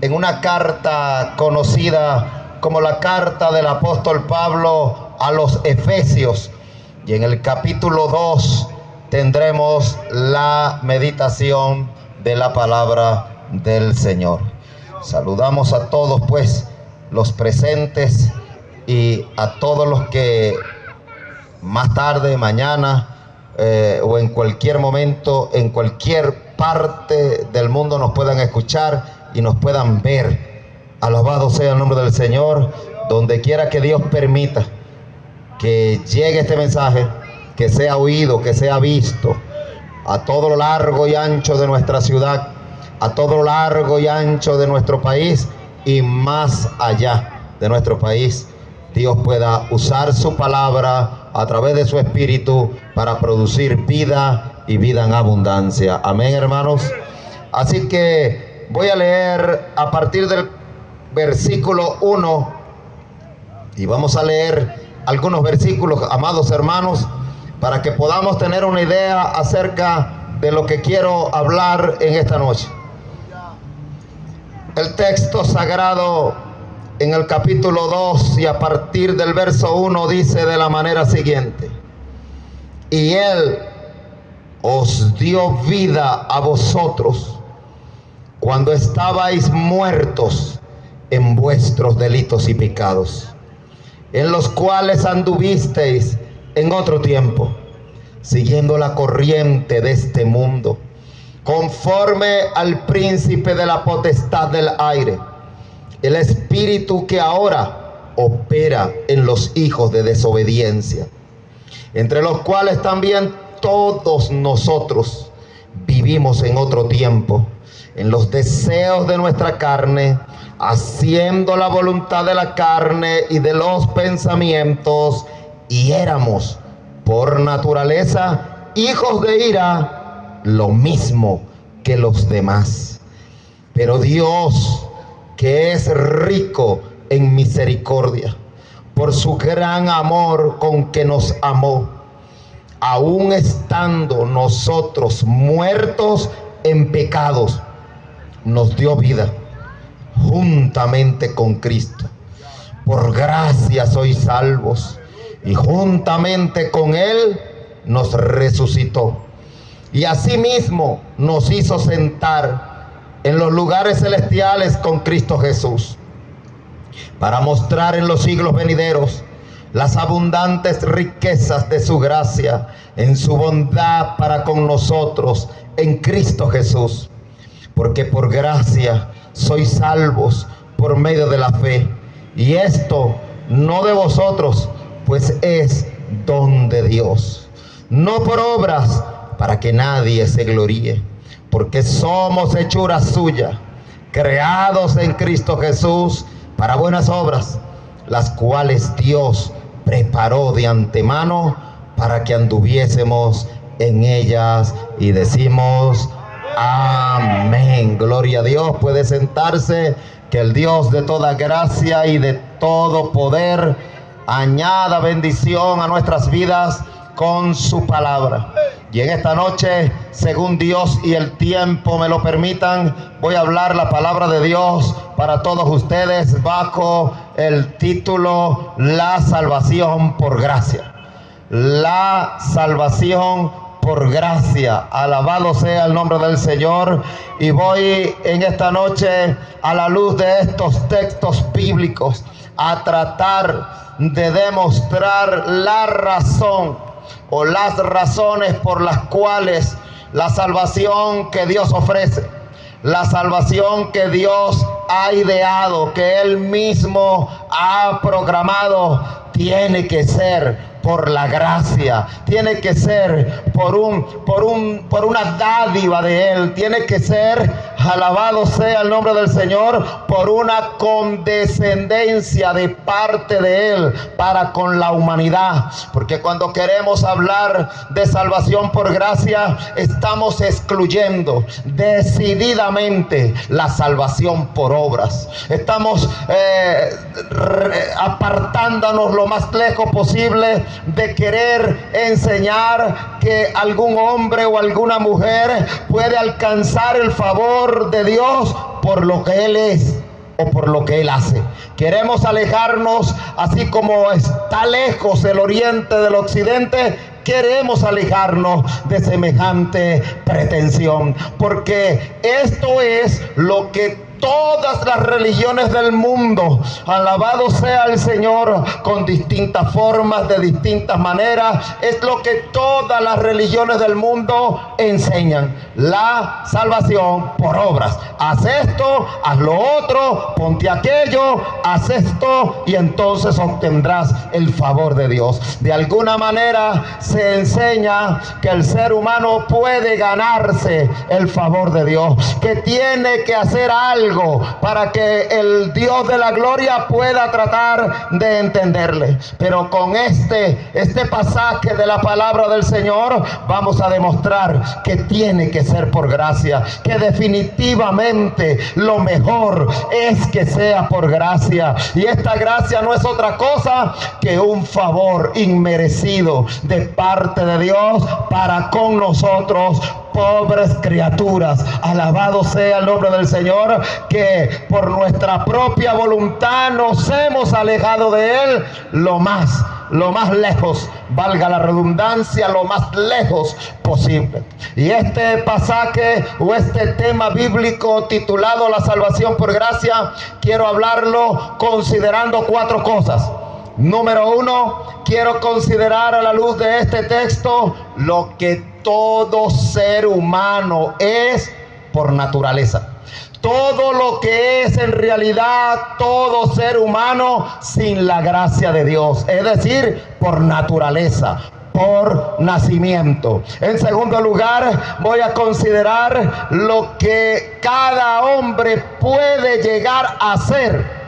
en una carta conocida como la carta del apóstol Pablo a los Efesios. Y en el capítulo 2 tendremos la meditación de la palabra del Señor. Saludamos a todos pues los presentes y a todos los que más tarde, mañana o en cualquier momento, en cualquier parte del mundo nos puedan escuchar y nos puedan ver. Alabado sea el nombre del Señor. Donde quiera que Dios permita que llegue este mensaje, que sea oído, que sea visto a todo lo largo y ancho de nuestra ciudad, a todo lo largo y ancho de nuestro país y más allá de nuestro país, Dios pueda usar su palabra a través de su espíritu para producir vida y vida en abundancia. Amén, hermanos. Así que voy a leer a partir del versículo 1 y vamos a leer algunos versículos, amados hermanos, para que podamos tener una idea acerca de lo que quiero hablar en esta noche. El texto sagrado en el capítulo 2 y a partir del verso 1 dice de la manera siguiente: y Él os dio vida a vosotros cuando estabais muertos en vuestros delitos y pecados, en los cuales anduvisteis en otro tiempo, siguiendo la corriente de este mundo, conforme al príncipe de la potestad del aire, el espíritu que ahora opera en los hijos de desobediencia, entre los cuales también todos nosotros vivimos en otro tiempo, en los deseos de nuestra carne, haciendo la voluntad de la carne y de los pensamientos, y éramos por naturaleza hijos de ira, lo mismo que los demás. Pero Dios, que es rico en misericordia, por su gran amor con que nos amó, aun estando nosotros muertos en pecados, nos dio vida juntamente con Cristo. Por gracia sois salvos, y juntamente con Él nos resucitó, y asimismo nos hizo sentar en los lugares celestiales con Cristo Jesús, para mostrar en los siglos venideros las abundantes riquezas de su gracia en su bondad para con nosotros en Cristo Jesús. Porque por gracia sois salvos por medio de la fe, y esto no de vosotros, pues es don de Dios, no por obras, para que nadie se gloríe, porque somos hechura suya, creados en Cristo Jesús para buenas obras, las cuales Dios preparó de antemano para que anduviésemos en ellas. Y decimos amén. Gloria a Dios. Puede sentarse. Que el Dios de toda gracia y de todo poder añada bendición a nuestras vidas con su palabra. Y en esta noche, según Dios y el tiempo me lo permitan, voy a hablar la palabra de Dios para todos ustedes bajo el título La salvación por gracia. La salvación por gracia. Alabado sea el nombre del Señor. Y voy en esta noche, a la luz de estos textos bíblicos, a tratar de demostrar la razón o las razones por las cuales la salvación que Dios ofrece, la salvación que Dios ha ideado, que Él mismo ha programado, tiene que ser por la gracia, tiene que ser por una dádiva de Él, tiene que ser, alabado sea el nombre del Señor, por una condescendencia de parte de Él para con la humanidad. Porque cuando queremos hablar de salvación por gracia, estamos excluyendo decididamente la salvación por obras. Estamos apartándonos lo más lejos posible de querer enseñar que algún hombre o alguna mujer puede alcanzar el favor de Dios por lo que Él es o por lo que Él hace. Queremos alejarnos, así como está lejos el oriente del occidente, queremos alejarnos de semejante pretensión, porque esto es lo que todas las religiones del mundo, alabado sea el Señor, con distintas formas, de distintas maneras, es lo que todas las religiones del mundo enseñan: la salvación por obras. Haz esto, haz lo otro, ponte aquello, haz esto y entonces obtendrás el favor de Dios. De alguna manera se enseña que el ser humano puede ganarse el favor de Dios, que tiene que hacer algo para que el Dios de la gloria pueda tratar de entenderle. Pero con este pasaje de la palabra del Señor vamos a demostrar que tiene que ser por gracia, que definitivamente lo mejor es que sea por gracia. Y esta gracia no es otra cosa que un favor inmerecido de parte de Dios para con nosotros, pobres criaturas. Alabado sea el nombre del Señor, que por nuestra propia voluntad nos hemos alejado de Él lo más lejos, valga la redundancia, lo más lejos posible. Y este pasaje o este tema bíblico titulado La salvación por gracia, quiero hablarlo considerando 4 cosas. Número 1, quiero considerar a la luz de este texto lo que todo ser humano es por naturaleza. Todo lo que es en realidad todo ser humano sin la gracia de Dios, es decir, por naturaleza, por nacimiento. En segundo lugar, voy a considerar lo que cada hombre puede llegar a ser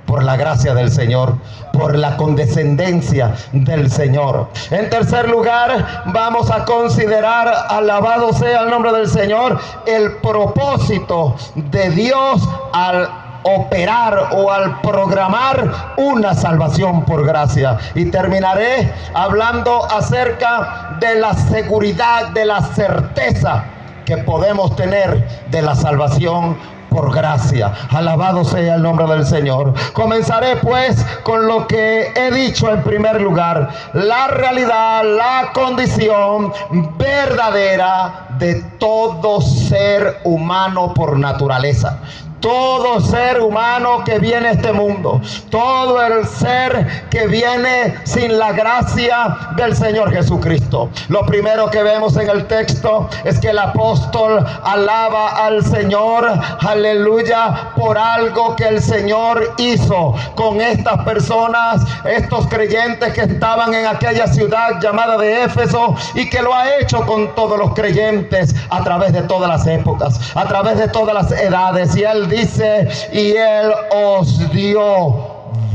por la gracia del Señor, por la condescendencia del Señor. En tercer lugar, vamos a considerar, alabado sea el nombre del Señor, el propósito de Dios al operar o al programar una salvación por gracia. Y terminaré hablando acerca de la seguridad, de la certeza que podemos tener de la salvación por gracia. Alabado sea el nombre del Señor. Comenzaré pues con lo que he dicho en primer lugar: la realidad, la condición verdadera de todo ser humano por naturaleza. Todo ser humano que viene a este mundo, todo el ser que viene sin la gracia del Señor Jesucristo. Lo primero que vemos en el texto es que el apóstol alaba al Señor, aleluya, por algo que el Señor hizo con estas personas, estos creyentes que estaban en aquella ciudad llamada de Éfeso, y que lo ha hecho con todos los creyentes a través de todas las épocas, a través de todas las edades. Y Él dice: y Él os dio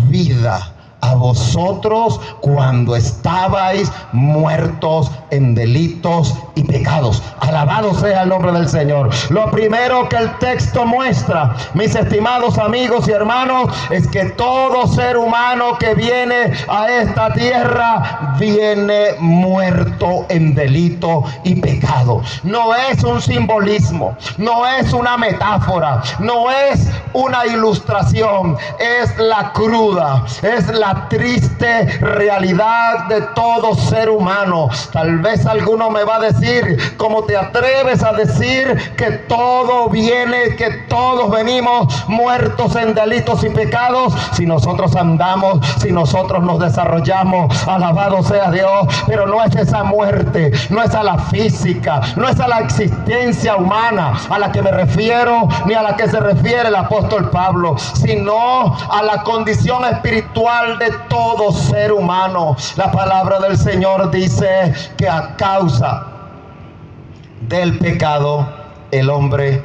vida a vosotros cuando estabais muertos en delitos y pecados. Alabado sea el nombre del Señor. Lo primero que el texto muestra, mis estimados amigos y hermanos, es que todo ser humano que viene a esta tierra viene muerto en delito y pecado. No es un simbolismo, no es una metáfora, no es una ilustración, es la cruda, es la triste realidad de todo ser humano. Tal vez alguno me va a decir: ¿cómo te atreves a decir que todo viene, que todos venimos muertos en delitos y pecados? Si nosotros andamos, si nosotros nos desarrollamos, alabado sea Dios. Pero no es esa muerte, no es a la física, no es a la existencia humana a la que me refiero, ni a la que se refiere el apóstol Pablo, sino a la condición espiritual de todo ser humano. La palabra del Señor dice que a causa del pecado el hombre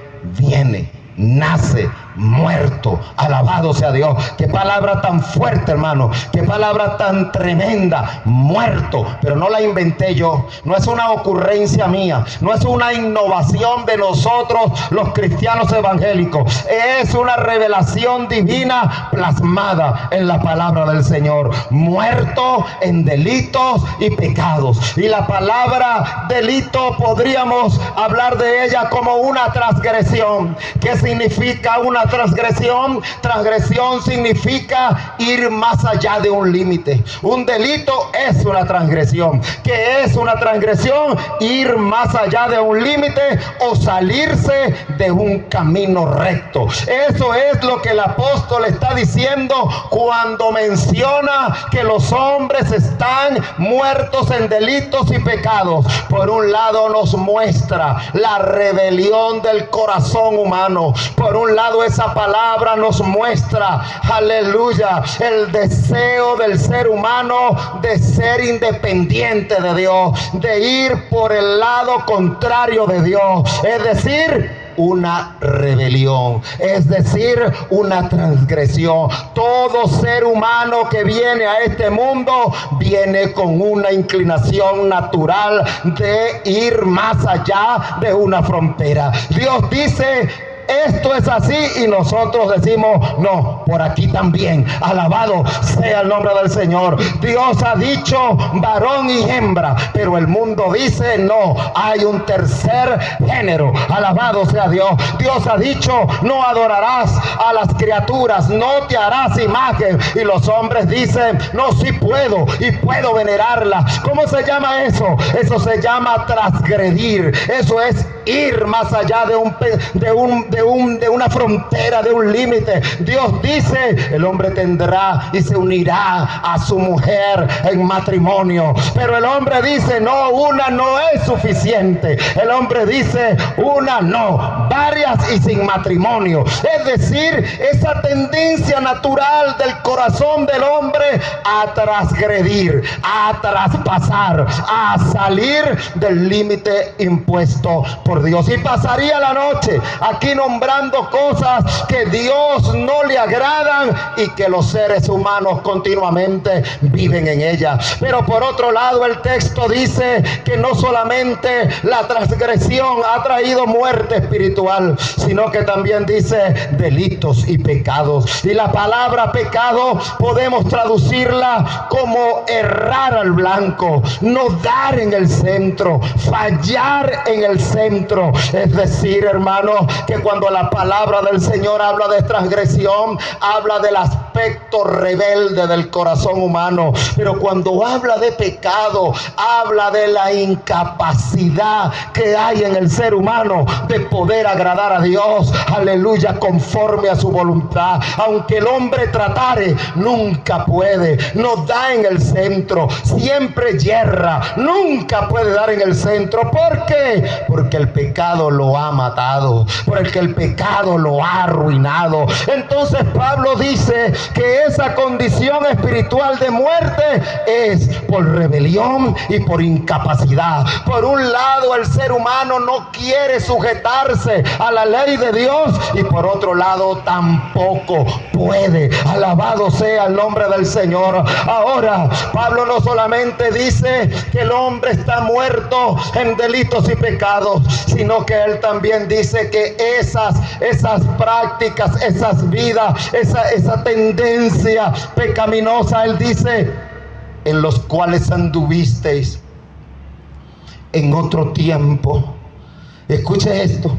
nace muerto. Alabado sea Dios. Qué palabra tan fuerte, hermano. Qué palabra tan tremenda. Muerto. Pero no la inventé yo. No es una ocurrencia mía. No es una innovación de nosotros los cristianos evangélicos. Es una revelación divina plasmada en la palabra del Señor. Muerto en delitos y pecados. Y la palabra delito podríamos hablar de ella como una transgresión. ¿Qué significa una transgresión? Transgresión significa ir más allá de un límite. Un delito es una transgresión. ¿Qué es una transgresión? Ir más allá de un límite o salirse de un camino recto. Eso es lo que el apóstol está diciendo cuando menciona que los hombres están muertos en delitos y pecados. Por un lado nos muestra la rebelión del corazón humano. Por un lado esa palabra nos muestra, aleluya, el deseo del ser humano de ser independiente de Dios, de ir por el lado contrario de Dios, es decir, una rebelión, es decir, una transgresión. Todo ser humano que viene a este mundo viene con una inclinación natural de ir más allá de una frontera. Dios dice: esto es así, y nosotros decimos: no, por aquí también. Alabado sea el nombre del Señor. Dios ha dicho varón y hembra, pero el mundo dice: no, hay un tercer género. Alabado sea Dios. Dios ha dicho: no adorarás a las criaturas, no te harás imagen, y los hombres dicen: no, sí puedo, y puedo venerarla. ¿Cómo se llama eso? Eso se llama transgredir. Eso es ir más allá de una frontera, de un límite. Dios dice: el hombre tendrá y se unirá a su mujer en matrimonio. Pero el hombre dice: no, una no es suficiente. El hombre dice: una no, varias y sin matrimonio. Es decir, esa tendencia natural del corazón del hombre a transgredir, a traspasar, a salir del límite impuesto por Dios. Y pasaría la noche aquí nombrando cosas que Dios no le agradan y que los seres humanos continuamente viven en ellas. Pero por otro lado, el texto dice que no solamente la transgresión ha traído muerte espiritual, sino que también dice delitos y pecados. Y la palabra pecado podemos traducirla como errar al blanco, no dar en el centro, fallar en el centro. Es decir, hermano, que cuando la palabra del Señor habla de transgresión, habla del aspecto rebelde del corazón humano. Pero cuando habla de pecado, habla de la incapacidad que hay en el ser humano de poder agradar a Dios, aleluya, conforme a su voluntad. Aunque el hombre tratare, nunca puede, no da en el centro, siempre yerra, nunca puede dar en el centro. ¿Por qué? Porque el pecado lo ha matado, porque el pecado lo ha arruinado. Entonces Pablo dice que esa condición espiritual de muerte es por rebelión y por incapacidad. Por un lado, el ser humano no quiere sujetarse a la ley de Dios, y por otro lado tampoco puede. Alabado sea el nombre del Señor. Ahora, Pablo no solamente dice que el hombre está muerto en delitos y pecados, sino que él también dice que esas prácticas, esas vidas, esa tendencia pecaminosa, él dice, en los cuales anduvisteis en otro tiempo. Escuche esto.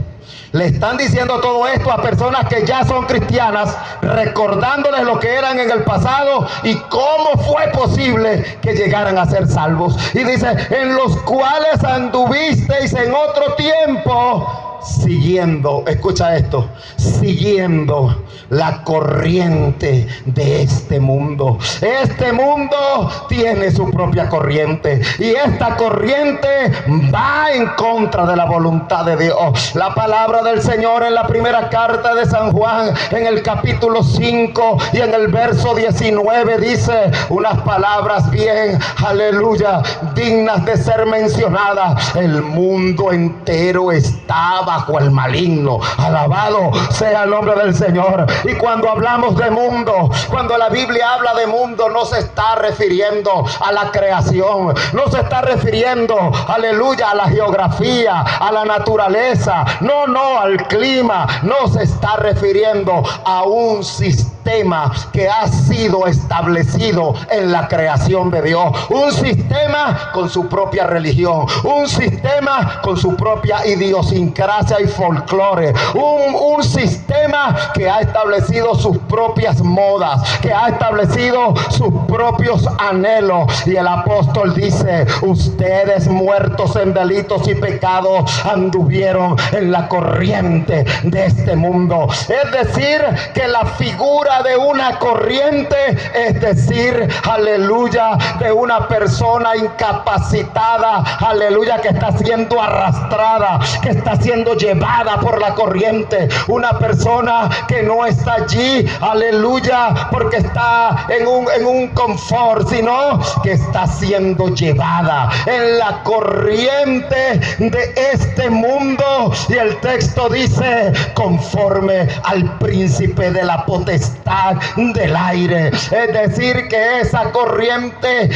Le están diciendo todo esto a personas que ya son cristianas, recordándoles lo que eran en el pasado y cómo fue posible que llegaran a ser salvos. Y dice, en los cuales anduvisteis en otro tiempo, siguiendo, escucha esto, siguiendo la corriente de este mundo. Este mundo tiene su propia corriente, y esta corriente va en contra de la voluntad de Dios. La palabra del Señor en la primera carta de San Juan, en el capítulo 5 y en el verso 19, dice unas palabras bien, aleluya, dignas de ser mencionadas. El mundo entero estaba bajo el maligno. Alabado sea el nombre del Señor. Y cuando hablamos de mundo, cuando la Biblia habla de mundo, no se está refiriendo a la creación, no se está refiriendo, aleluya, a la geografía, a la naturaleza, no al clima, no se está refiriendo a un sistema que ha sido establecido en la creación de Dios, un sistema con su propia religión, un sistema con su propia idiosincrasia y folclore, un sistema que ha establecido sus propias modas, que ha establecido sus propios anhelos. Y el apóstol dice: ustedes muertos en delitos y pecados anduvieron en la corriente de este mundo. Es decir, que la figura de una corriente, es decir, aleluya, de una persona incapacitada, aleluya, que está siendo arrastrada, que está siendo llevada por la corriente, una persona que no está allí, aleluya, porque está en un confort, sino que está siendo llevada en la corriente de este mundo. Y el texto dice: conforme al príncipe de la potestad del aire. Es decir, que esa corriente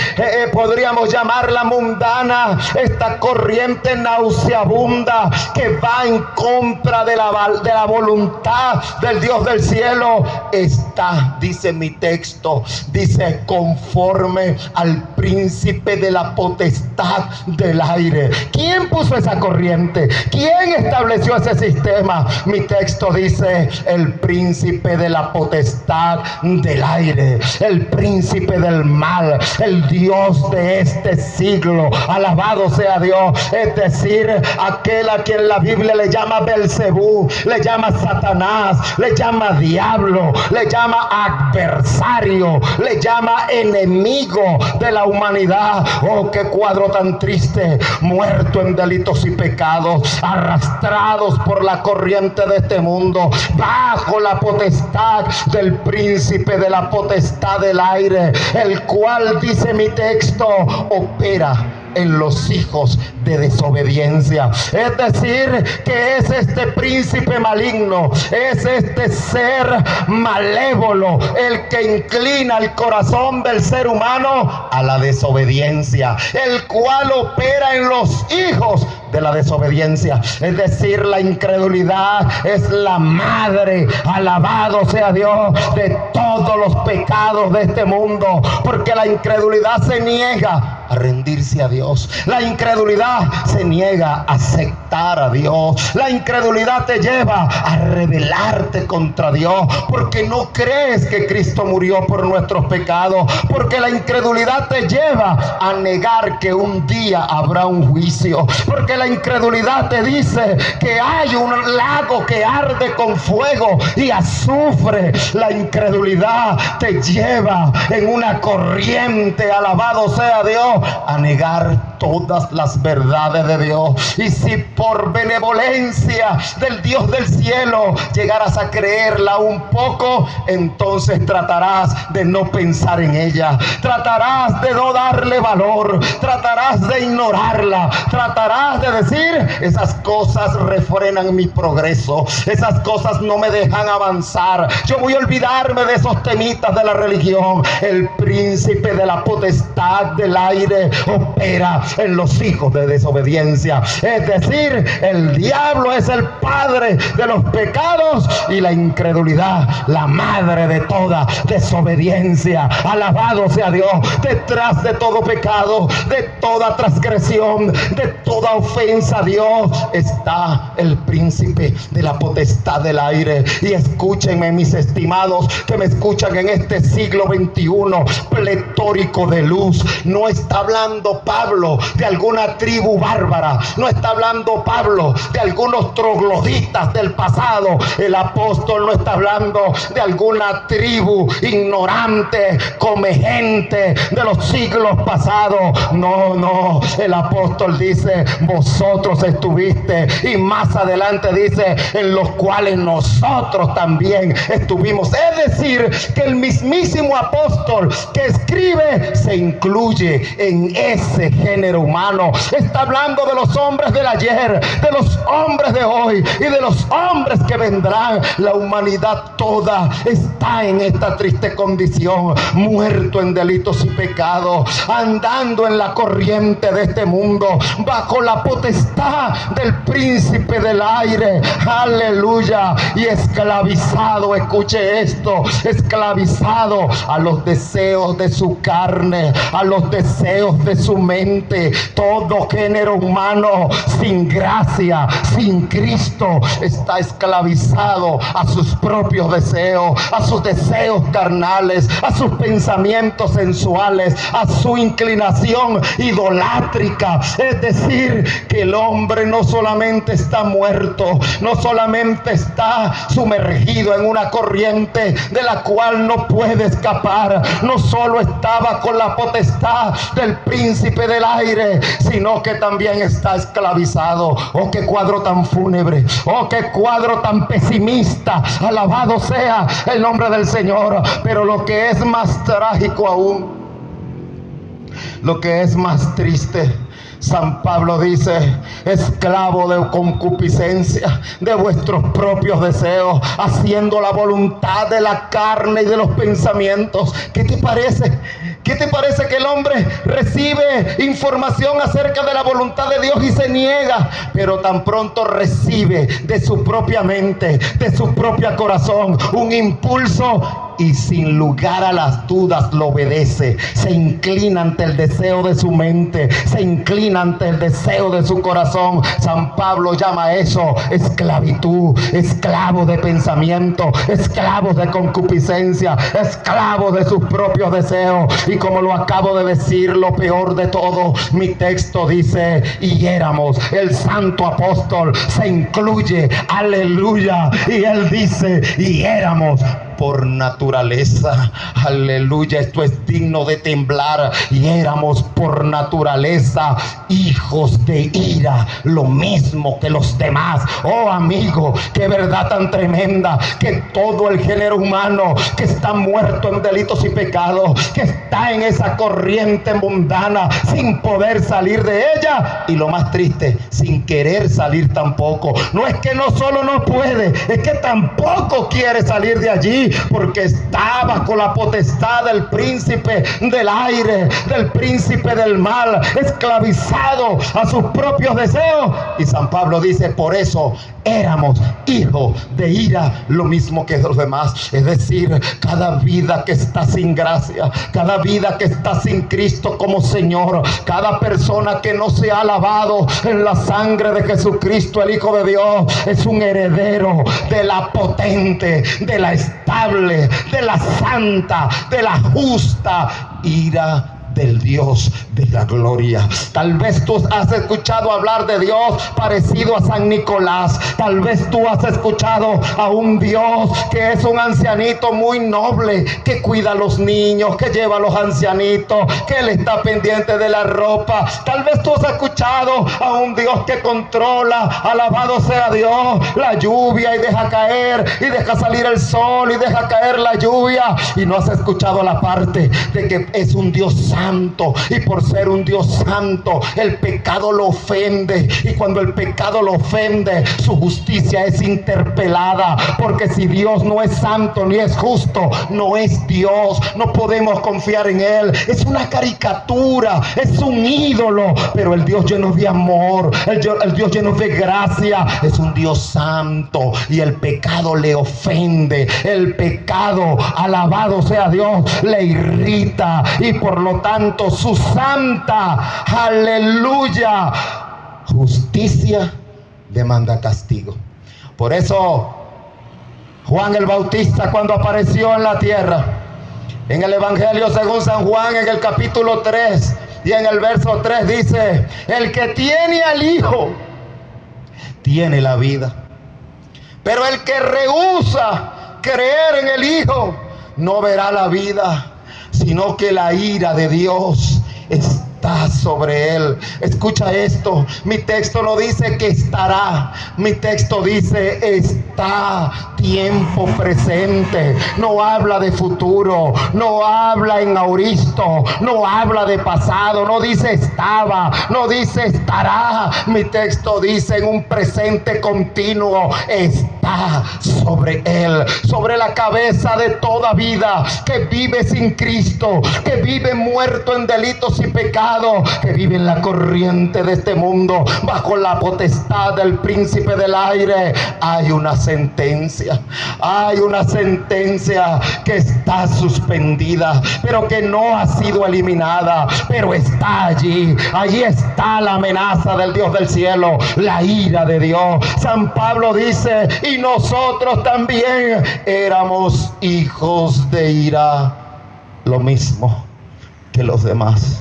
podríamos llamarla mundana, esta corriente nauseabunda que va en contra de la voluntad del Dios del cielo, está, dice mi texto, dice: conforme al príncipe de la potestad del aire. ¿Quién puso esa corriente? ¿Quién estableció ese sistema? Mi texto dice: el príncipe de la potestad del aire, el príncipe del mal, el Dios de este siglo. Alabado sea Dios. Es decir, aquel a quien la Biblia le llama Belcebú, le llama Satanás, le llama diablo, le llama adversario, le llama enemigo de la humanidad. Oh, qué cuadro tan triste. Muerto en delitos y pecados, arrastrados por la corriente de este mundo, bajo la potestad del príncipe de la potestad del aire, el cual, dice mi texto, opera en los hijos de desobediencia. Es decir, que es este príncipe maligno, es este ser malévolo el que inclina el corazón del ser humano a la desobediencia, el cual opera en los hijos de la desobediencia. Es decir, la incredulidad es la madre, alabado sea Dios, de todos los pecados de este mundo, porque la incredulidad se niega a rendirse a Dios, la incredulidad se niega a aceptar a Dios, la incredulidad te lleva a rebelarte contra Dios, porque no crees que Cristo murió por nuestros pecados, porque la incredulidad te lleva a negar que un día habrá un juicio, porque la incredulidad te dice que hay un lago que arde con fuego y azufre. La incredulidad te lleva en una corriente, alabado sea Dios, a negar todas las verdades de Dios. Y si por benevolencia del Dios del cielo llegaras a creerla un poco, entonces tratarás de no pensar en ella, tratarás de no darle valor, tratarás de ignorarla, tratarás de decir: esas cosas refrenan mi progreso, esas cosas no me dejan avanzar, yo voy a olvidarme de esos temitas de la religión. El príncipe de la potestad del aire opera en los hijos de desobediencia. Es decir, el diablo es el padre de los pecados y la incredulidad la madre de toda desobediencia. Alabado sea Dios. Detrás de todo pecado, de toda transgresión, de toda ofensa a Dios, está el príncipe de la potestad del aire. Y escúchenme, mis estimados que me escuchan en este siglo XXI pletórico de luz, no está hablando Pablo de alguna tribu bárbara, no está hablando Pablo de algunos trogloditas del pasado, el apóstol no está hablando de alguna tribu ignorante, come gente de los siglos pasados. No, el apóstol dice: vosotros estuviste, y más adelante dice: en los cuales nosotros también estuvimos. Es decir, que el mismísimo apóstol que escribe se incluye en ese género género humano. Está hablando de los hombres del ayer, de los hombres de hoy y de los hombres que vendrán. La humanidad toda está en esta triste condición, muerto en delitos y pecados, andando en la corriente de este mundo, bajo la potestad del príncipe del aire. Aleluya. Y esclavizado, escuche esto, esclavizado a los deseos de su carne, a los deseos de su mente. Todo género humano sin gracia, sin Cristo, está esclavizado a sus propios deseos, a sus deseos carnales, a sus pensamientos sensuales, a su inclinación idolátrica. Es decir, que el hombre no solamente está muerto, no solamente está sumergido en una corriente de la cual no puede escapar, no solo estaba con la potestad del príncipe del aire, sino que también está esclavizado. Oh, qué cuadro tan fúnebre, oh, qué cuadro tan pesimista. Alabado sea el nombre del Señor. Pero lo que es más trágico aún, lo que es más triste, San Pablo dice: esclavo de concupiscencia, de vuestros propios deseos, haciendo la voluntad de la carne y de los pensamientos. ¿Qué te parece? ¿Qué te parece que el hombre recibe información acerca de la voluntad de Dios y se niega? Pero tan pronto recibe de su propia mente, de su propio corazón, un impulso, y sin lugar a las dudas lo obedece. Se inclina ante el deseo de su mente, se inclina ante el deseo de su corazón. San Pablo llama eso esclavitud, esclavo de pensamiento, esclavo de concupiscencia, esclavo de sus propios deseos. Y como lo acabo de decir, lo peor de todo, mi texto dice: y éramos. El santo apóstol se incluye, aleluya, y él dice: y éramos por naturaleza, aleluya. Esto es digno de temblar. Y éramos por naturaleza hijos de ira, lo mismo que los demás. Oh amigo, qué verdad tan tremenda, que todo el género humano que está muerto en delitos y pecados, que está en esa corriente mundana sin poder salir de ella, y lo más triste, sin querer salir tampoco. No es que no solo no puede, es que tampoco quiere salir de allí, porque está bajo la potestad del príncipe del aire, del príncipe del mal, esclavizado a sus propios deseos. Y San Pablo dice: por eso éramos hijos de ira, lo mismo que los demás. Es decir, cada vida que está sin gracia, cada vida que está sin Cristo como Señor, cada persona que no se ha lavado en la sangre de Jesucristo, el Hijo de Dios, es un heredero de la potente, de la estable, de la santa, de la justa ira del Dios de la gloria. Tal vez tú has escuchado hablar de Dios parecido a San Nicolás. Tal vez tú has escuchado a un Dios que es un ancianito muy noble, que cuida a los niños, que lleva a los ancianitos, que él está pendiente de la ropa. Tal vez tú has escuchado a un Dios que controla, alabado sea Dios, la lluvia, y deja caer y deja salir el sol y deja caer la lluvia. Y no has escuchado la parte de que es un Dios santo, y por ser un Dios santo, el pecado lo ofende, y cuando el pecado lo ofende, su justicia es interpelada, porque si Dios no es santo ni es justo, no es Dios, no podemos confiar en él. Es una caricatura, es un ídolo. Pero el Dios lleno de amor, el Dios lleno de gracia, es un Dios santo, y el pecado le ofende. El pecado, alabado sea Dios, le irrita, y por lo tanto su santa, aleluya, justicia demanda castigo. Por eso Juan el Bautista, cuando apareció en la tierra, en el Evangelio según San Juan, en el capítulo 3 y en el verso 3 dice: el que tiene al Hijo tiene la vida, pero el que rehúsa creer en el Hijo no verá la vida, sino que la ira de Dios está está sobre él. Escucha esto, mi texto no dice que estará, mi texto dice está, tiempo presente. No habla de futuro, no habla en auristo, no habla de pasado, no dice estaba, no dice estará. Mi texto dice en un presente continuo, está sobre él, sobre la cabeza de toda vida que vive sin Cristo, que vive muerto en delitos y pecados, que vive en la corriente de este mundo, bajo la potestad del príncipe del aire. Hay una sentencia que está suspendida, pero que no ha sido eliminada, pero está allí. Allí está la amenaza del Dios del cielo, la ira de Dios. San Pablo dice, y nosotros también éramos hijos de ira, lo mismo que los demás.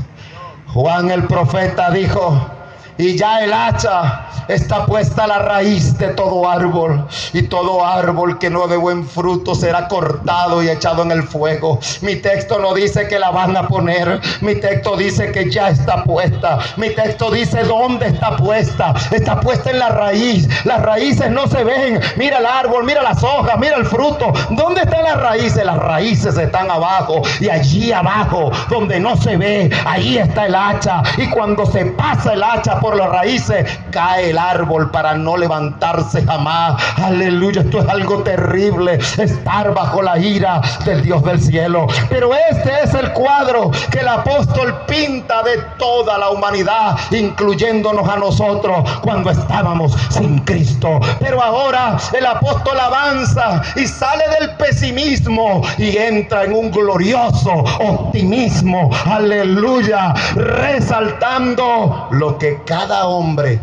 Juan el profeta dijo, y ya el hacha está puesta a la raíz de todo árbol, y todo árbol que no dé buen fruto será cortado y echado en el fuego. Mi texto no dice que la van a poner, mi texto dice que ya está puesta. Mi texto dice dónde está puesta. Está puesta en la raíz. Las raíces no se ven. Mira el árbol, mira las hojas, mira el fruto. ¿Dónde están las raíces? Las raíces están abajo, y allí abajo donde no se ve, ahí está el hacha. Y cuando se pasa el hacha por las raíces, cae el árbol para no levantarse jamás. Aleluya, esto es algo terrible, estar bajo la ira del Dios del cielo. Pero este es el cuadro que el apóstol pinta de toda la humanidad, incluyéndonos a nosotros cuando estábamos sin Cristo. Pero ahora el apóstol avanza y sale del pesimismo y entra en un glorioso optimismo. Aleluya, resaltando lo que cada hombre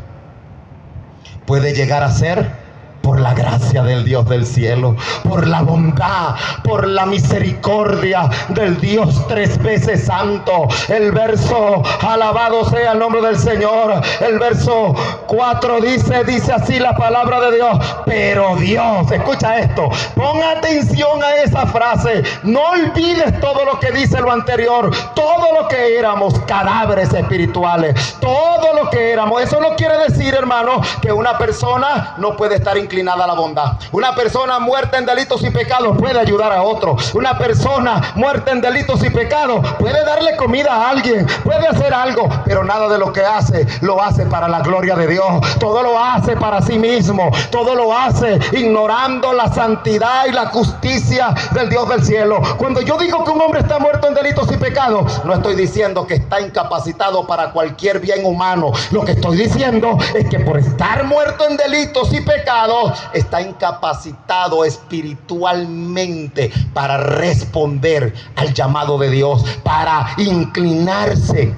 puede llegar a ser por la gracia del Dios del cielo, por la bondad, por la misericordia del Dios tres veces santo. El verso, alabado sea el nombre del Señor, el verso 4 dice así la palabra de Dios, pero Dios, escucha esto, pon atención a esa frase, no olvides todo lo que dice lo anterior, todo lo que éramos, cadáveres espirituales, todo lo que éramos. Eso no quiere decir, hermano, que una persona no puede estar inclinada a la bondad. Una persona muerta en delitos y pecados puede ayudar a otro. Una persona muerta en delitos y pecados puede darle comida a alguien, puede hacer algo, pero nada de lo que hace lo hace para la gloria de Dios. Todo lo hace para sí mismo, todo lo hace ignorando la santidad y la justicia del Dios del cielo. Cuando yo digo que un hombre está muerto en delitos y pecados, no estoy diciendo que está incapacitado para cualquier bien humano. Lo que estoy diciendo es que por estar muerto en delitos y pecados, está incapacitado espiritualmente para responder al llamado de Dios, para inclinarse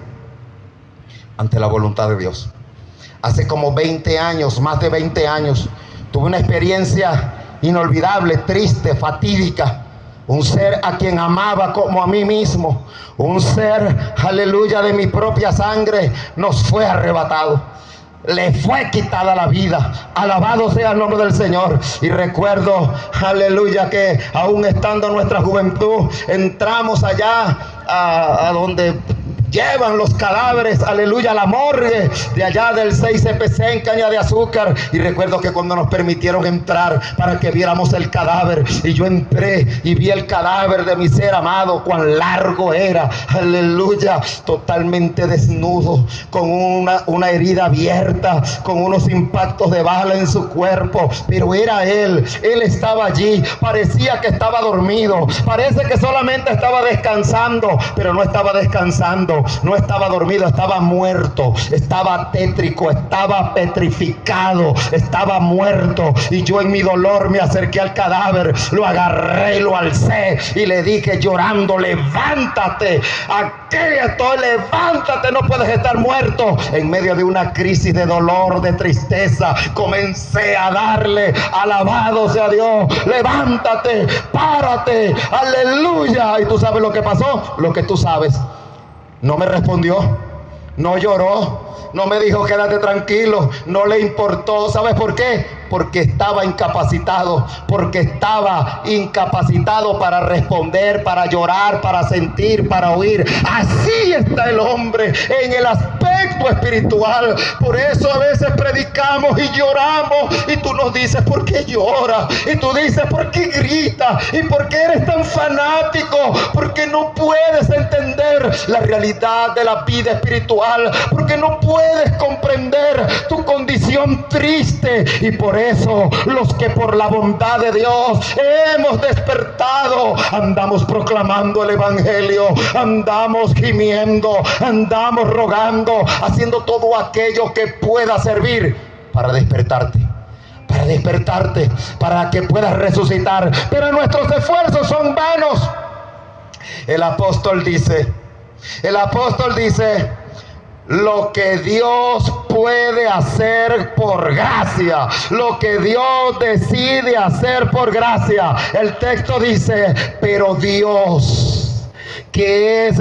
ante la voluntad de Dios. Hace como 20 años, más de 20 años, tuve una experiencia inolvidable, triste, fatídica. Un ser a quien amaba como a mí mismo, un ser, aleluya, de mi propia sangre, nos fue arrebatado. Le fue quitada la vida. Alabado sea el nombre del Señor. Y recuerdo, aleluya, que aún estando en nuestra juventud, entramos allá a donde llevan los cadáveres, aleluya, a la morgue de allá del 6CPC en Caña de Azúcar. Y recuerdo que cuando nos permitieron entrar para que viéramos el cadáver, y yo entré y vi el cadáver de mi ser amado, cuán largo era, aleluya, totalmente desnudo, con una herida abierta, con unos impactos de bala en su cuerpo, pero era él estaba allí. Parecía que estaba dormido, parece que solamente estaba descansando, pero no estaba descansando, no estaba dormido, estaba muerto, estaba tétrico, estaba petrificado, estaba muerto. Y yo en mi dolor me acerqué al cadáver, lo agarré, lo alcé y le dije llorando: levántate, aquí estoy, levántate, no puedes estar muerto. En medio de una crisis de dolor, de tristeza, comencé a darle: alabado sea Dios, levántate, párate, aleluya. Y tú sabes lo que pasó, lo que tú sabes. No me respondió, No lloró, no me dijo quédate tranquilo, no le importó. ¿Sabes por qué? Porque estaba incapacitado, para responder, para llorar, para sentir, para oír. Así está el hombre en el aspecto espiritual. Por eso a veces predicamos y lloramos, y tú nos dices ¿por qué lloras? Y tú dices ¿por qué gritas? ¿Y por qué eres tan fanático? Porque no puedes entender la realidad de la vida espiritual, porque no puedes comprender tu condición triste. Y por eso los que por la bondad de Dios hemos despertado, andamos proclamando el evangelio, andamos gimiendo, andamos rogando, haciendo todo aquello que pueda servir para despertarte, para que puedas resucitar. Pero nuestros esfuerzos son vanos. El apóstol dice, lo que Dios puede hacer por gracia, lo que Dios decide hacer por gracia. El texto dice, pero Dios, que es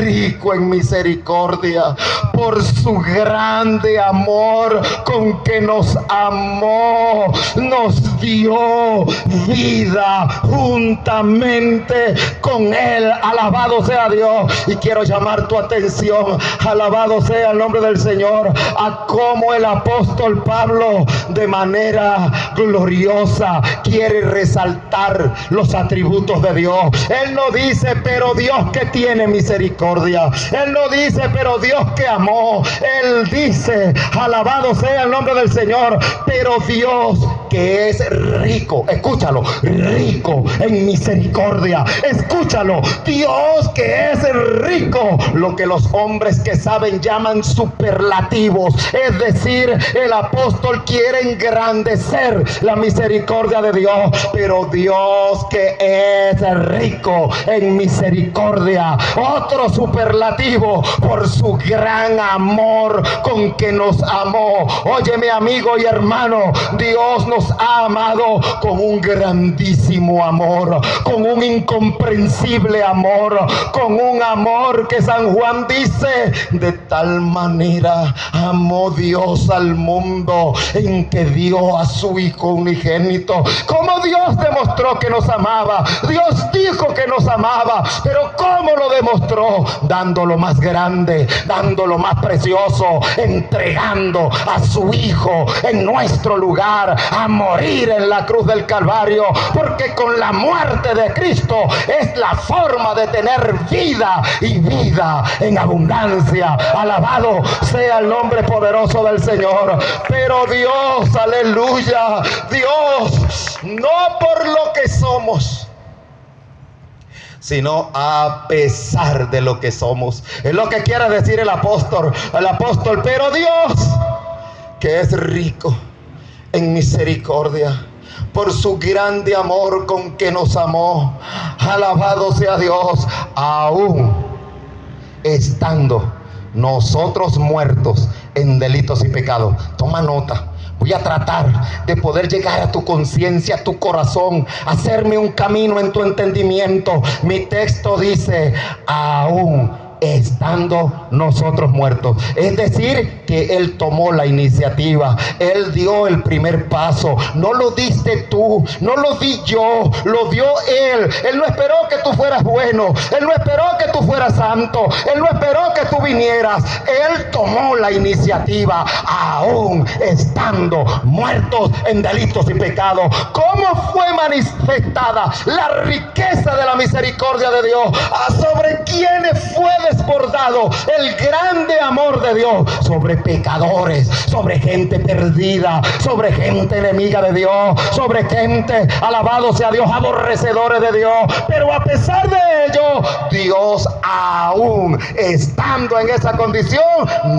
rico en misericordia, por su grande amor con que nos amó, nos dio vida juntamente con Él. Alabado sea Dios. Y quiero llamar tu atención, alabado sea el nombre del Señor, a cómo el apóstol Pablo de manera gloriosa quiere resaltar los atributos de Dios. Él no dice, pero Dios que tiene misericordia. Él no dice, pero Dios que amó. Él dice, alabado sea el nombre del Señor, pero Dios que es rico, escúchalo, rico en misericordia. Escúchalo, Dios que es rico, lo que los hombres que saben llaman superlativos. Es decir, el apóstol quiere engrandecer la misericordia de Dios, pero Dios que es rico en misericordia. Otro superlativo, por su gran amor con que nos amó. Oye, mi amigo y hermano, Dios nos ha amado con un grandísimo amor, con un incomprensible amor, con un amor que San Juan dice, de tal manera amó Dios al mundo en que dio a su Hijo unigénito. Como Dios demostró que nos amaba, Dios dijo que nos amaba, pero ¿cómo lo demostró? Dando lo más grande, dando lo más precioso, entregando a su Hijo en nuestro lugar a morir en la cruz del Calvario, porque con la muerte de Cristo es la forma de tener vida y vida en abundancia. Alabado sea el nombre poderoso del Señor. Pero Dios, aleluya, Dios, no por lo que somos, sino a pesar de lo que somos. Es lo que quiere decir el apóstol. Pero Dios, que es rico en misericordia, por su grande amor con que nos amó. Alabado sea Dios, aún estando nosotros muertos en delitos y pecados. Toma nota. Voy a tratar de poder llegar a tu conciencia, a tu corazón, hacerme un camino en tu entendimiento. Mi texto dice, aún estando nosotros muertos. Es decir, que Él tomó la iniciativa, Él dio el primer paso. No lo diste tú, no lo di yo, lo dio Él. Él no esperó que tú fueras bueno, Él no esperó que tú fueras santo, Él no esperó que tú vinieras. Él tomó la iniciativa, aún estando muertos en delitos y pecados. ¿Cómo fue manifestada la riqueza de la misericordia de Dios? ¿Sobre quiénes fue desbordado el grande amor de Dios? Sobre pecadores, sobre gente perdida, sobre gente enemiga de Dios, sobre gente, alabado sea Dios, aborrecedores de Dios. Pero a pesar de ello, Dios, aún estando en esa condición,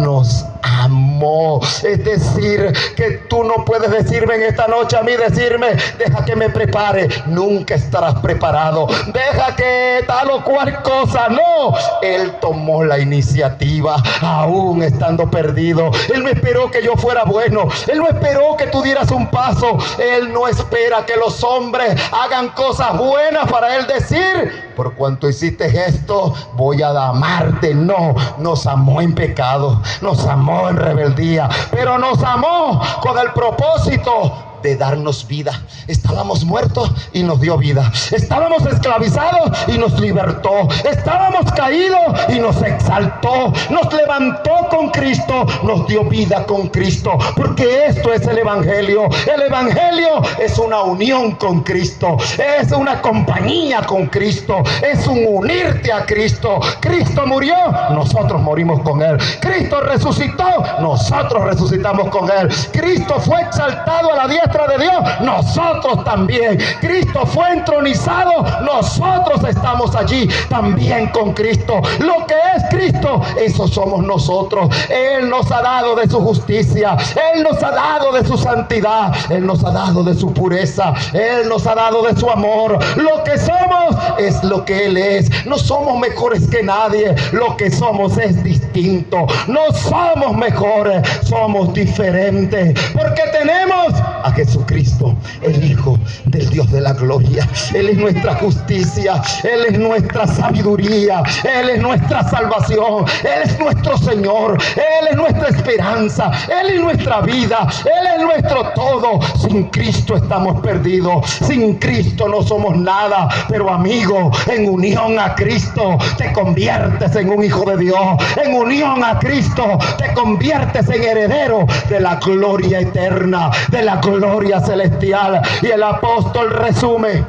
nos amó. tomó. Es decir, que tú no puedes decirme en esta noche a mí, decirme, deja que me prepare. Nunca estarás preparado. Deja que tal o cual cosa. No, Él tomó la iniciativa, aún estando perdido. Él no esperó que yo fuera bueno. Él no esperó que tú dieras un paso. Él no espera que los hombres hagan cosas buenas para Él decir, por cuanto hiciste esto, voy a amarte. No, nos amó en pecado, nos amó en rebeldía, pero nos amó con el propósito de darnos vida. Estábamos muertos y nos dio vida. Estábamos esclavizados y nos libertó. Estábamos caídos y nos exaltó. Nos levantó con Cristo, nos dio vida con Cristo. Porque esto es el Evangelio. El Evangelio es una unión con Cristo. Es una compañía con Cristo. Es un unirte a Cristo. Cristo murió, nosotros morimos con Él. Cristo resucitó, nosotros resucitamos con Él. Cristo fue exaltado a la diestra de Dios, nosotros también. Cristo fue entronizado, nosotros estamos allí también con Cristo. Lo que es Cristo, eso somos nosotros. Él nos ha dado de su justicia, Él nos ha dado de su santidad, Él nos ha dado de su pureza, Él nos ha dado de su amor. Lo que somos es lo que Él es. No somos mejores que nadie, lo que somos es distinto. No somos mejores, somos diferentes, porque tenemos a Jesucristo, el Hijo del Dios de la gloria. Él es nuestra justicia, Él es nuestra sabiduría, Él es nuestra salvación, Él es nuestro Señor, Él es nuestra esperanza, Él es nuestra vida, Él es nuestro todo. Sin Cristo estamos perdidos, sin Cristo no somos nada. Pero amigo, en unión a Cristo te conviertes en un hijo de Dios. En unión a Cristo te conviertes en heredero de la gloria eterna, de la gloria celestial. Y el apóstol resume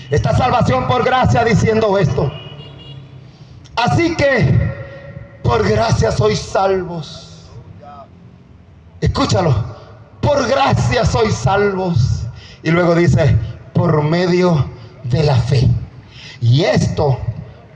esta salvación por gracia diciendo esto: así que por gracia sois salvos. Escúchalo, por gracia sois salvos. Y luego dice, por medio de la fe. Y esto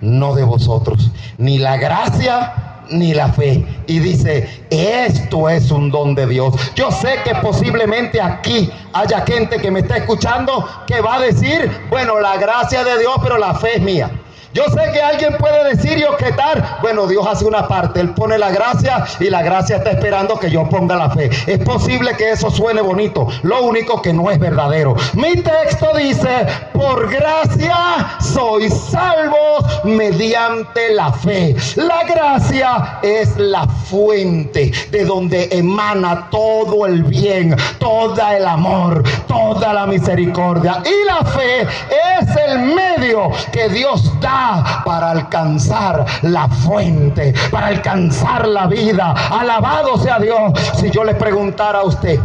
no de vosotros, ni la gracia ni la fe. Y dice, esto es un don de Dios. Yo sé que posiblemente aquí haya gente que me está escuchando que va a decir, bueno, la gracia de Dios, pero la fe es mía. Yo sé que alguien puede decir y objetar, bueno, Dios hace una parte, Él pone la gracia y la gracia está esperando que yo ponga la fe. Es posible que eso suene bonito, lo único que no es verdadero. Mi texto dice, por gracia sois salvos mediante la fe. La gracia es la fuente de donde emana todo el bien, todo el amor, toda la misericordia. Y la fe es el medio que Dios da para alcanzar la fuente, para alcanzar la vida. Alabado sea Dios. Si yo le preguntara a usted,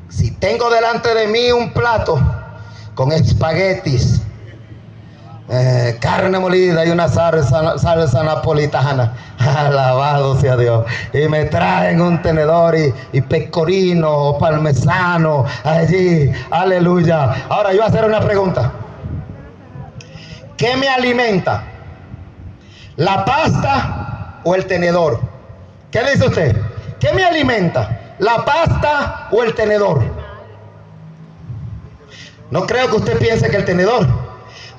si tengo delante de mí un plato con espaguetis, carne molida y una salsa napolitana, alabado sea Dios, y me traen un tenedor y pecorino o parmesano allí, aleluya. Ahora yo voy a hacer una pregunta: ¿qué me alimenta? ¿La pasta o el tenedor? ¿Qué dice usted? ¿Qué me alimenta? ¿La pasta o el tenedor? No creo que usted piense que el tenedor.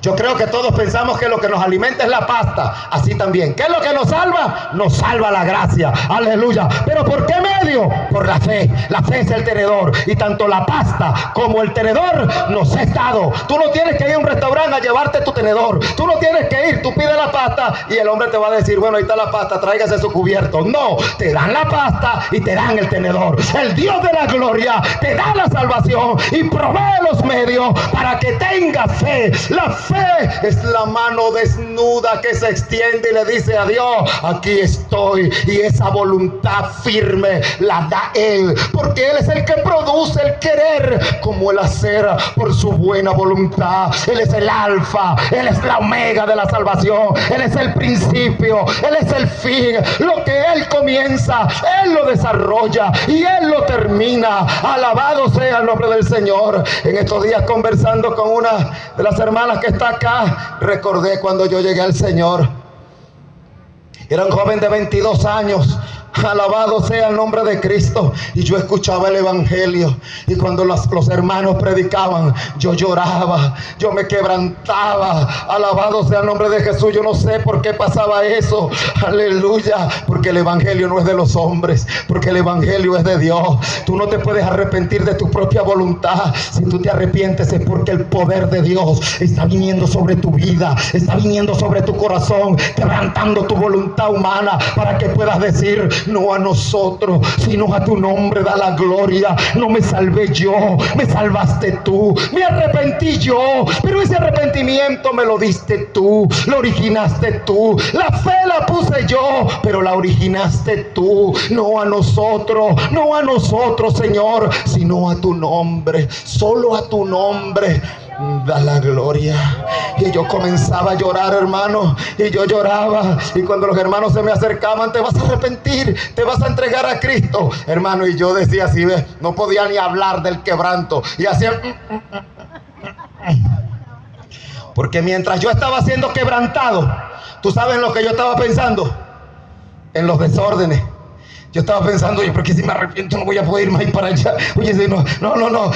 Yo creo que todos pensamos que lo que nos alimenta es la pasta. Así también. ¿Qué es lo que nos salva? Nos salva la gracia. Aleluya. ¿Pero por qué medio? Por la fe. La fe es el tenedor. Y tanto la pasta como el tenedor nos es dado. Tú no tienes que ir a un restaurante a llevarte tu tenedor. Tú no tienes que ir. Tú pides la pasta y el hombre te va a decir, bueno, ahí está la pasta, tráigase su cubierto. No, te dan la pasta y te dan el tenedor. El Dios de la gloria te da la salvación y provee los medios para que tengas fe. La fe es la mano desnuda que se extiende y le dice a Dios, aquí estoy. Y esa voluntad firme la da Él, porque Él es el que produce el querer como el hacer por su buena voluntad. Él es el alfa, Él es la omega de la salvación, Él es el principio, Él es el fin. Lo que Él comienza, Él lo desarrolla y Él lo termina. Alabado sea el nombre del Señor. En estos días, conversando con una de las hermanas que está acá, recordé cuando yo llegué al Señor. Era un joven de 22 años. Alabado sea el nombre de Cristo. Y yo escuchaba el evangelio, y cuando los hermanos predicaban, yo lloraba, yo me quebrantaba. Alabado sea el nombre de Jesús. Yo no sé por qué pasaba eso. Aleluya. Porque el evangelio no es de los hombres, porque el evangelio es de Dios. Tú no te puedes arrepentir de tu propia voluntad. Si tú te arrepientes es porque el poder de Dios está viniendo sobre tu vida, está viniendo sobre tu corazón, quebrantando tu voluntad humana, para que puedas decir: no a nosotros, sino a tu nombre da la gloria. No me salvé yo, me salvaste tú. Me arrepentí yo, pero ese arrepentimiento me lo diste tú, lo originaste tú. La fe la puse yo, pero la originaste tú. No a nosotros, no a nosotros, Señor, sino a tu nombre. Solo a tu nombre da la gloria. Y yo comenzaba a llorar, hermano, y yo lloraba. Y cuando los hermanos se me acercaban: te vas a arrepentir, te vas a entregar a Cristo, hermano. Y yo decía así, ¿ves? No podía ni hablar del quebranto, y hacía porque mientras yo estaba siendo quebrantado, ¿tú sabes lo que yo estaba pensando? En los desórdenes. Yo estaba pensando: oye, porque si me arrepiento no voy a poder ir más para allá. Oye, si no.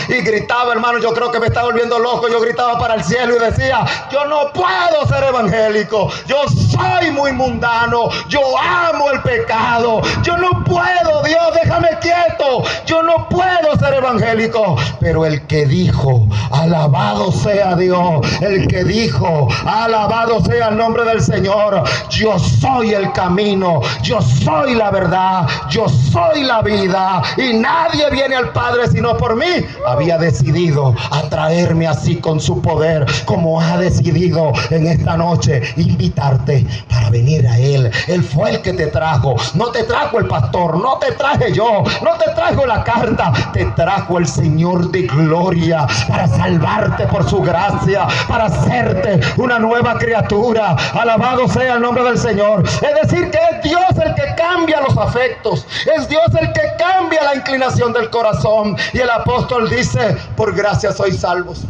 Y gritaba, hermano, yo creo que me estaba volviendo loco. Yo gritaba para el cielo y decía: yo no puedo ser evangélico. Yo soy muy mundano. Yo amo el pecado. Yo no puedo, Dios, déjame quieto. Yo no puedo ser evangélico. Pero el que dijo: alabado sea Dios. El que dijo: alabado sea el nombre del Señor. Yo soy el camino. Yo soy la verdad. Yo soy la vida, y nadie viene al Padre sino por mí. Había decidido atraerme así con su poder, como ha decidido en esta noche invitarte para venir a Él. Él fue el que te trajo. No te trajo el pastor, no te traje yo, no te trajo la carta. Te trajo el Señor de gloria para salvarte por su gracia, para hacerte una nueva criatura. Alabado sea el nombre del Señor. Es decir, que es Dios el que cambia los afectos. Es Dios el que cambia la inclinación del corazón. Y el apóstol dice: por gracia sois salvos,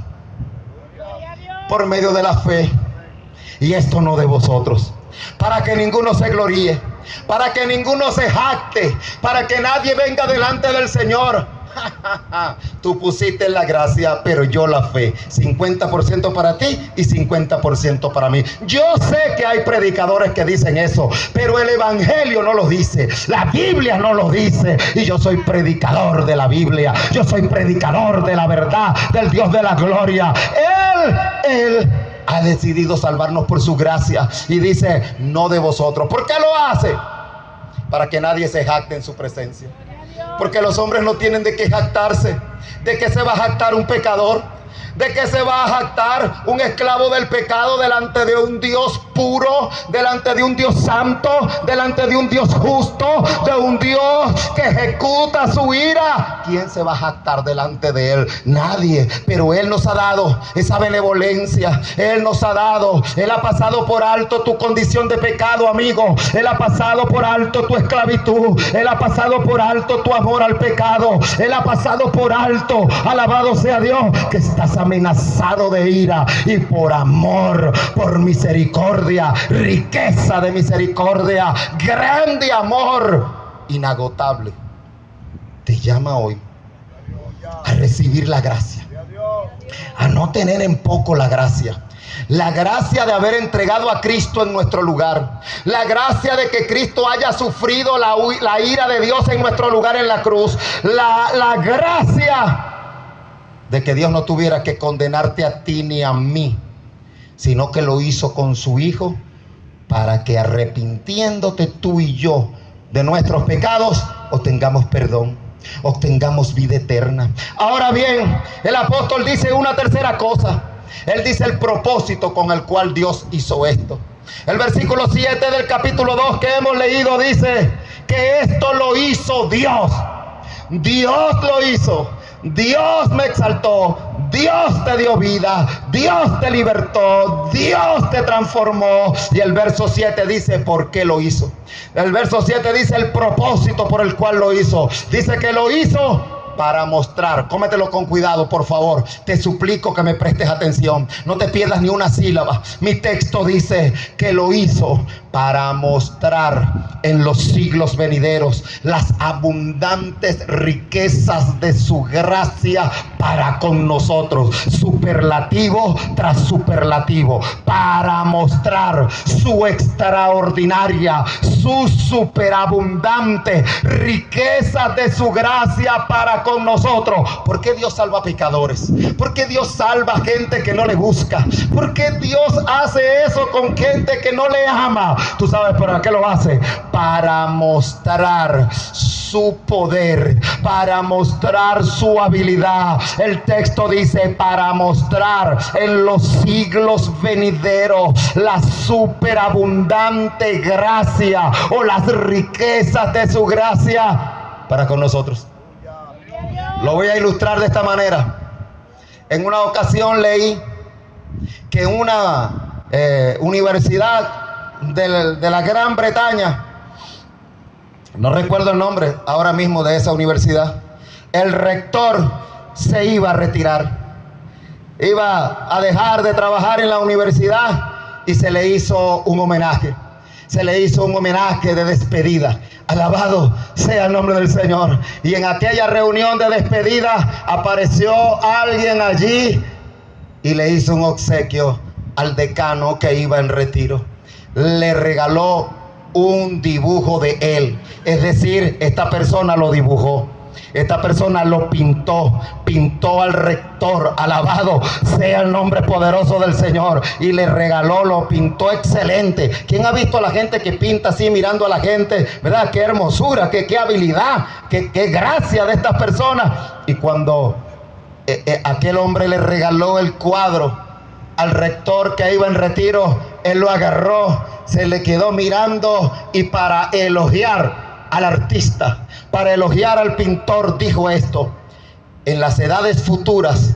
por medio de la fe. Y esto no de vosotros, para que ninguno se gloríe, para que ninguno se jacte, para que nadie venga delante del Señor. Tú pusiste la gracia, pero yo la fe. 50% para ti y 50% para mí. Yo sé que hay predicadores que dicen eso, pero el evangelio no lo dice, la Biblia no lo dice. Y yo soy predicador de la Biblia. Yo soy predicador de la verdad, del Dios de la gloria. Él ha decidido salvarnos por su gracia. Y dice: no de vosotros. ¿Por qué lo hace? Para que nadie se jacte en su presencia. Porque los hombres no tienen de qué jactarse. ¿De qué se va a jactar un pecador? ¿De qué se va a jactar un esclavo del pecado delante de un Dios puro, delante de un Dios santo, delante de un Dios justo, de un Dios que ejecuta su ira? ¿Quién se va a jactar delante de Él? Nadie. Pero Él nos ha dado esa benevolencia. Él nos ha dado. Él ha pasado por alto tu condición de pecado, amigo. Él ha pasado por alto tu esclavitud. Él ha pasado por alto tu amor al pecado. Él ha pasado por alto, alabado sea Dios, que estás amenazado de ira, y por amor, por misericordia, riqueza de misericordia, grande amor, inagotable, te llama hoy a recibir la gracia, a no tener en poco la gracia. La gracia de haber entregado a Cristo en nuestro lugar. La gracia de que Cristo haya sufrido la ira de Dios en nuestro lugar en la cruz. La gracia de que Dios no tuviera que condenarte a ti ni a mí, sino que lo hizo con su Hijo, para que arrepintiéndote tú y yo de nuestros pecados, obtengamos perdón, obtengamos vida eterna. Ahora bien, el apóstol dice una tercera cosa. Él dice el propósito con el cual Dios hizo esto. El versículo 7 del capítulo 2 que hemos leído dice que esto lo hizo Dios. Dios lo hizo. Dios me exaltó, Dios te dio vida, Dios te libertó, Dios te transformó. Y el verso 7 dice por qué lo hizo. El verso 7 dice el propósito por el cual lo hizo. Dice que lo hizo para mostrar. Cómetelo con cuidado, por favor. Te suplico que me prestes atención. No te pierdas ni una sílaba. Mi texto dice que lo hizo para mostrar en los siglos venideros las abundantes riquezas de su gracia para con nosotros. Superlativo tras superlativo. Para mostrar su extraordinaria, su superabundante riqueza de su gracia para con nosotros. ¿Por qué Dios salva pecadores? ¿Por qué Dios salva gente que no le busca? ¿Por qué Dios hace eso con gente que no le ama? ¿Tú sabes por qué lo hace? Para mostrar su poder, para mostrar su habilidad. El texto dice para mostrar en los siglos venideros la superabundante gracia o las riquezas de su gracia para con nosotros. Lo voy a ilustrar de esta manera. En una ocasión leí que una universidad de la Gran Bretaña, no recuerdo el nombre ahora mismo de esa universidad, el rector se iba a retirar, iba a dejar de trabajar en la universidad y se le hizo un homenaje. Se le hizo un homenaje de despedida. Alabado sea el nombre del Señor. Y en aquella reunión de despedida apareció alguien allí y le hizo un obsequio al decano que iba en retiro. Le regaló un dibujo de él. Es decir, esta persona lo dibujó. Esta persona lo pintó al rector. Alabado sea el nombre poderoso del Señor. Y le regaló, lo pintó excelente. ¿Quién ha visto a la gente que pinta así mirando a la gente? ¿Verdad? Qué hermosura, qué habilidad, qué gracia de estas personas. Y cuando aquel hombre le regaló el cuadro al rector que iba en retiro, él lo agarró, se le quedó mirando y para elogiar al artista, para elogiar al pintor, dijo esto: en las edades futuras,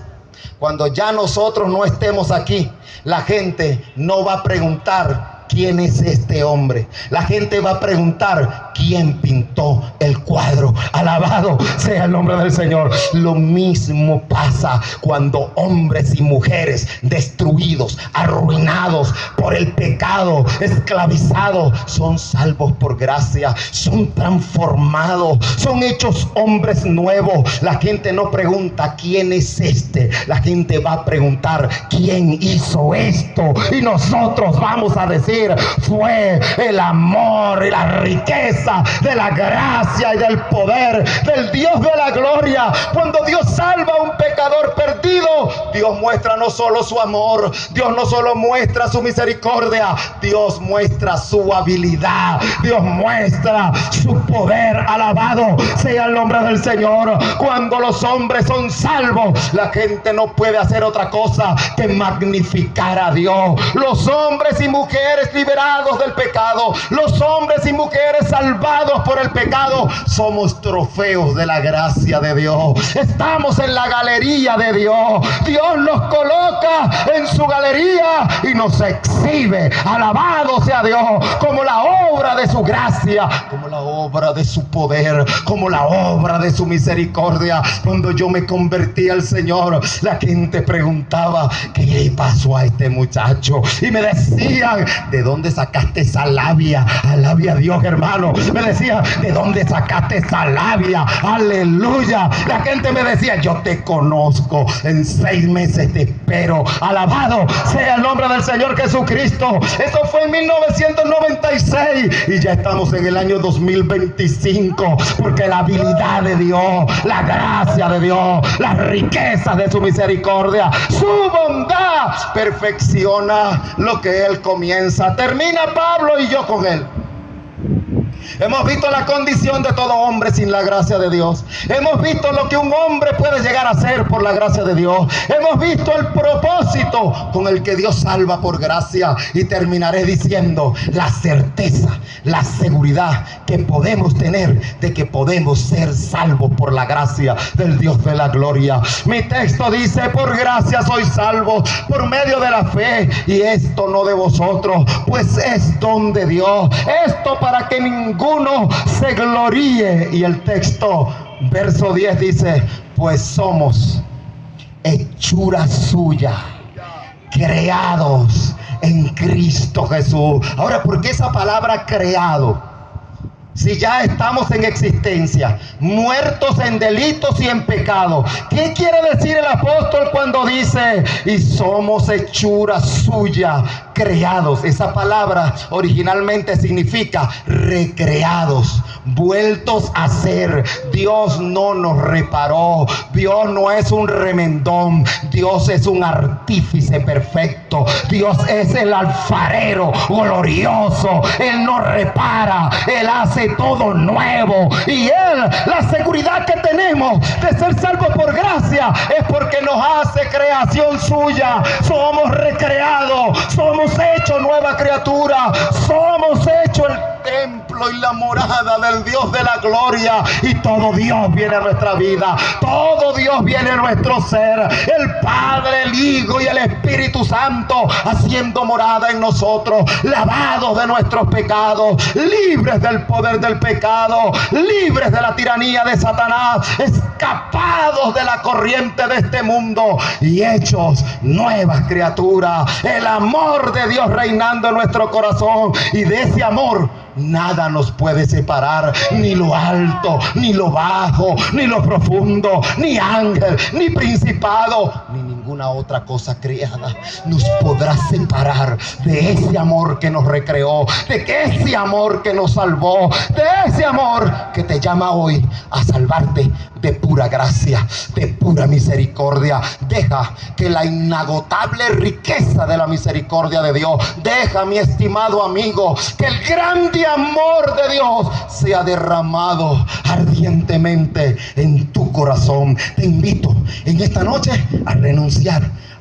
cuando ya nosotros no estemos aquí, la gente no va a preguntar ¿quién es este hombre? La gente va a preguntar ¿quién pintó el cuadro? Alabado sea el nombre del Señor. Lo mismo pasa cuando hombres y mujeres destruidos, arruinados por el pecado, esclavizados, son salvos por gracia, son transformados, son hechos hombres nuevos. La gente no pregunta ¿quién es este? La gente va a preguntar ¿quién hizo esto? Y nosotros vamos a decir: fue el amor y la riqueza de la gracia y del poder del Dios de la gloria. Cuando Dios salva a un pecador perdido, Dios muestra no solo su amor, Dios no solo muestra su misericordia, Dios muestra su habilidad, Dios muestra su poder. Alabado sea el nombre del Señor. Cuando los hombres son salvos, la gente no puede hacer otra cosa que magnificar a Dios. Los hombres y mujeres liberados del pecado, los hombres y mujeres salvados por el pecado, somos trofeos de la gracia de Dios. Estamos en la galería de Dios. Dios nos coloca en su galería y nos exhibe, alabado sea Dios, como la obra de su gracia, como la obra de su poder, como la obra de su misericordia. Cuando yo me convertí al Señor, la gente preguntaba ¿qué le pasó a este muchacho? Y me decían: ¿de dónde sacaste esa labia? Alabia a Dios, hermano. Me decía: ¿de dónde sacaste esa labia? Aleluya. La gente me decía: yo te conozco, en 6 meses te espero. Alabado sea el nombre del Señor Jesucristo. Eso fue en 1996 y ya estamos en el año 2025, porque la habilidad de Dios, la gracia de Dios, las riquezas de su misericordia, su bondad perfecciona lo que Él comienza. Termina Pablo y yo con él. Hemos visto la condición de todo hombre sin la gracia de Dios. Hemos visto lo que un hombre puede llegar a ser por la gracia de Dios. Hemos visto el propósito con el que Dios salva por gracia. Y terminaré diciendo la certeza, la seguridad que podemos tener de que podemos ser salvos por la gracia del Dios de la gloria. Mi texto dice: por gracia sois salvos por medio de la fe, y esto no de vosotros, pues es don de Dios. Esto para que ninguno se gloríe. Y el texto Verso 10 dice, pues somos hechura suya, creados en Cristo Jesús. Ahora, ¿por qué esa palabra creado? Si ya estamos en existencia, muertos en delitos y en pecado. ¿Qué quiere decir el apóstol cuando dice, y somos hechura suya, creados? Esa palabra originalmente significa recreados, vueltos a ser. Dios no nos reparó. Dios no es un remendón. Dios es un artífice perfecto. Dios es el alfarero glorioso. Él nos repara. Él hace todo nuevo. Y Él, la seguridad que tenemos de ser salvos por gracia, es porque nos hace creación suya. Somos recreados. Somos hechos nueva criatura. Somos hechos el templo y la morada del Dios de la gloria. Y todo Dios viene a nuestra vida. Todo Dios viene a nuestro ser. El Padre, el Hijo y el Espíritu Santo haciendo morada en nosotros, lavados de nuestros pecados, libres del poder del pecado, libres de la tiranía de Satanás, escapados de la corriente de este mundo y hechos nuevas criaturas. El amor de Dios reinando en nuestro corazón, y de ese amor nada nos puede separar, ni lo alto, ni lo bajo, ni lo profundo, ni ángel, ni principado, ni ninguna otra cosa creada nos podrá separar de ese amor que nos recreó, de ese amor que nos salvó, de ese amor que te llama hoy a salvarte de pura gracia, de pura misericordia. Deja que la inagotable riqueza de la misericordia de Dios, deja, mi estimado amigo, que el grande amor de Dios sea derramado ardientemente en tu corazón. Te invito en esta noche a renunciar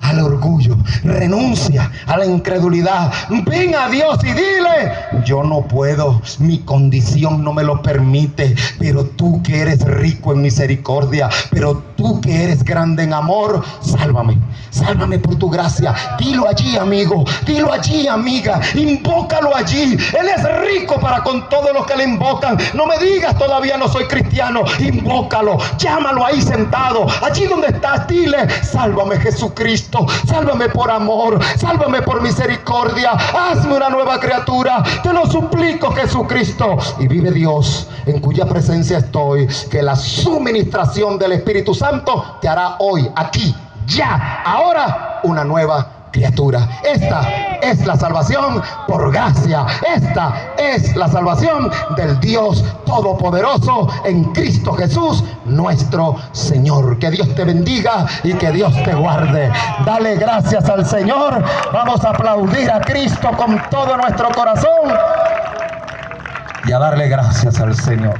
al orgullo, renuncia a la incredulidad. Ven a Dios y dile: yo no puedo, mi condición no me lo permite, pero tú que eres rico en misericordia, pero tú que eres grande en amor, sálvame, sálvame por tu gracia. Dilo allí, amigo, dilo allí, amiga, invócalo allí. Él es rico para con todos los que le invocan. No me digas todavía no soy cristiano, invócalo, llámalo ahí sentado, allí donde estás, dile: sálvame, Jesucristo, sálvame por amor, sálvame por misericordia, hazme una nueva criatura, te lo suplico, Jesucristo. Y vive Dios en cuya presencia estoy, que la suministración del Espíritu Santo te hará hoy, aquí, ya, ahora, una nueva criatura. Esta es la salvación por gracia. Esta es la salvación del Dios Todopoderoso en Cristo Jesús, nuestro Señor. Que Dios te bendiga y que Dios te guarde. Dale gracias al Señor. Vamos a aplaudir a Cristo con todo nuestro corazón y a darle gracias al Señor.